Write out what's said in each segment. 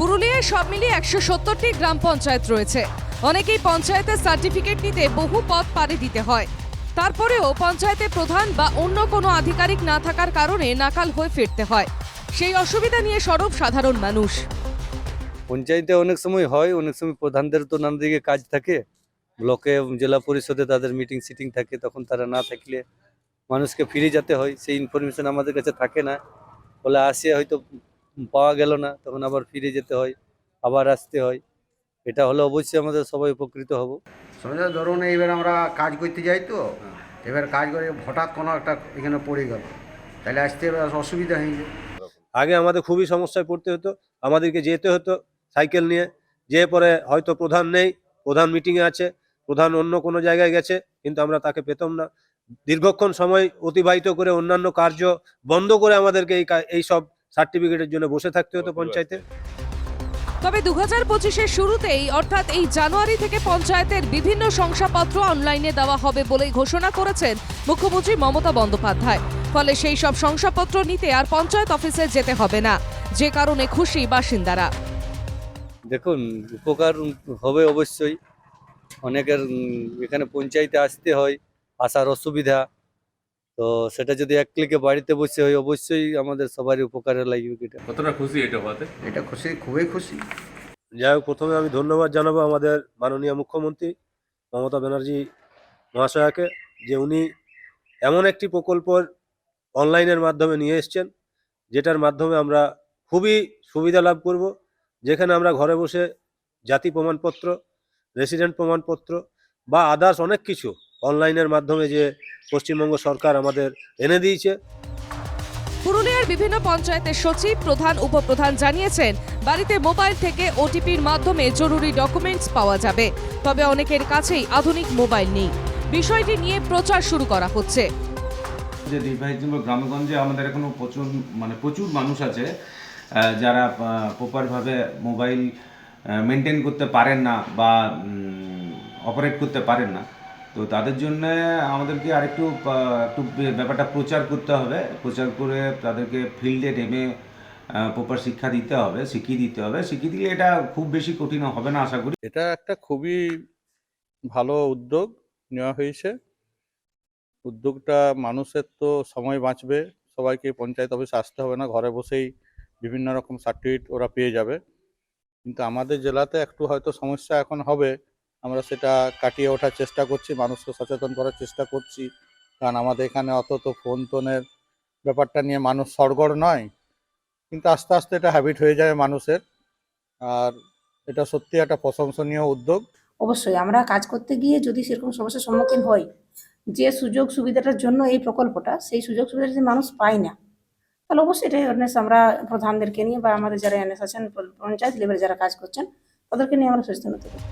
পুরুলিয়ায় সব মিলিয়ে 170টি গ্রাম পঞ্চায়েত রয়েছে। অনেকেই পঞ্চায়েতের সার্টিফিকেট নিতে বহু পথ পাড়ি দিতে হয়। তারপরেও পঞ্চায়েতের প্রধান বা অন্য কোনো আধিকারিক না থাকার কারণে নাকাল হয়ে ফিরতে হয়। সেই অসুবিধা নিয়ে সরব সাধারণ মানুষ। পঞ্চায়েতে অনেক সময় হয়, অনেক সময় প্রধানদের তো নানা দিকে কাজ থাকে, ব্লকে জেলা পরিষদে তাদের মিটিং সিটিং থাকে, তখন তারা না থাকলে মানুষকে ফিরে যেতে হয়। সেই ইনফরমেশন আমাদের কাছে থাকে না, বলে আসে হয়তো পাওয়া গেল না, তখন আবার ফিরে যেতে হয়, আবার আসতে হয়। এটা হলে অবশ্যই আমাদের সবাই উপকৃত হব। সমস্যা ধরুন এইবার আমরা কাজ করতে যাই, তো এবার কাজ করে হঠাৎ কোনো একটা এখানে পড়ে গেল, তাহলে আসতে এবার অসুবিধা হয়ে যায়। আগে আমাদের খুবই সমস্যায় পড়তে হতো, আমাদেরকে যেতে হতো সাইকেল নিয়ে, যেয়ে পরে হয়তো প্রধান নেই, প্রধান মিটিংয়ে আছে, প্রধান অন্য কোনো জায়গায় গেছে, কিন্তু আমরা তাকে পেতাম না। দীর্ঘক্ষণ সময় অতিবাহিত করে অন্যান্য কার্য বন্ধ করে আমাদেরকে এই সব সার্টিফিকেটের জন্য বসে থাকতে হতো পঞ্চায়েতে। তবে 2025-এর শুরুতেই অর্থাৎ এই জানুয়ারি থেকে পঞ্চায়েতের বিভিন্ন শংসাপত্র অনলাইনে দেওয়া হবে বলেই ঘোষণা করেছেন মুখ্যমন্ত্রী মমতা বন্দ্যোপাধ্যায়। ফলে সেই সব শংসাপত্র নিতে আর পঞ্চায়েত অফিসে যেতে হবে না, যে কারণে খুশি বাসিন্দারা। দেখুন, উপকার হবে অবশ্যই। অনেকের এখানে পঞ্চায়েতে আসতে হয়, আসার অসুবিধা, তো সেটা যদি এক ক্লিকে বাড়িতে বসে হয়, অবশ্যই আমাদের সবারই উপকারে লাগবে। এটা কতটা খুশি এটা হতে? এটা খুশি, খুবই খুশি। যাই হোক, প্রথমে আমি ধন্যবাদ জানাবো আমাদের মাননীয় মুখ্যমন্ত্রী মমতা ব্যানার্জি মহাশয়াকে, যে উনি এমন একটি প্রকল্প অনলাইনের মাধ্যমে নিয়ে এসছেন, যেটার মাধ্যমে আমরা খুবই সুবিধা লাভ করব, যেখানে আমরা ঘরে বসে জাতি প্রমাণপত্র, রেসিডেন্ট প্রমাণপত্র বা আদার্স অনেক কিছু অনলাইনের মাধ্যমে যে পশ্চিমবঙ্গ সরকার আমাদের এনে দিয়েছে। পুরুলিয়ার বিভিন্ন পঞ্চায়েতের সচিব, প্রধান, উপপ্রধান জানিয়েছেন বাড়িতে মোবাইল থেকে ওটিপির মাধ্যমে জরুরি ডকুমেন্টস পাওয়া যাবে। তবে অনেকের কাছেই আধুনিক মোবাইল নেই। বিষয়টি নিয়ে প্রচার শুরু করা হচ্ছে। যে ডিভাইস গ্রামগঞ্জে আমাদের এখনো প্রচুর মানুষ আছে যারা প্রপারভাবে মোবাইল মেনটেন করতে পারেন না বা অপারেট করতে পারেন না। তো তাদের জন্য আমাদেরকে আরেকটু ব্যাপারটা প্রচার করতে হবে, প্রচার করে তাদেরকে ফিল্ডে নেমে প্রপার শিক্ষা দিতে হবে, শিখিয়ে দিলে এটা খুব বেশি কঠিন হবে না আশা করি। এটা একটা খুবই ভালো উদ্যোগ নেওয়া হয়েছে। উদ্যোগটা মানুষের তো সময় বাঁচবে, সবাইকে পঞ্চায়েত অফিসে আসতে হবে না, ঘরে বসেই বিভিন্ন রকম সার্টিফিকেট ওরা পেয়ে যাবে। কিন্তু আমাদের জেলাতে একটু হয়তো সমস্যা এখন হবে, আমরা সেটা কাটিয়ে ওঠার চেষ্টা করছি, মানুষকে সচেতন করার চেষ্টা করছি। কারণ আমাদের এখানে অত তো ফোন টোনের ব্যাপারটা নিয়ে মানুষ সড়গড় নয়, কিন্তু আস্তে আস্তে এটা হ্যাবিট হয়ে যাবে মানুষের। আর এটা সত্যি একটা প্রশংসনীয় উদ্যোগ। অবশ্যই আমরা কাজ করতে গিয়ে যদি সেরকম সমস্যার সম্মুখীন হই, যে সুযোগ সুবিধাটার জন্য এই প্রকল্পটা, সেই সুযোগ সুবিধা যদি মানুষ পায় না, তাহলে অবশ্যই এটা অ্যাওয়ারনেস আমরা প্রধানদেরকে নিয়ে বা আমাদের যারা এনএস আছেন, পঞ্চায়েত লেভেলে যারা কাজ করছেন, তাদেরকে নিয়ে আমরা সচেতন হতে পারি।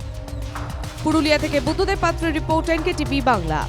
পুরুলিয়া থেকে বুদ্ধদেব পাত্রের রিপোর্ট, এনকেটিভি বাংলা।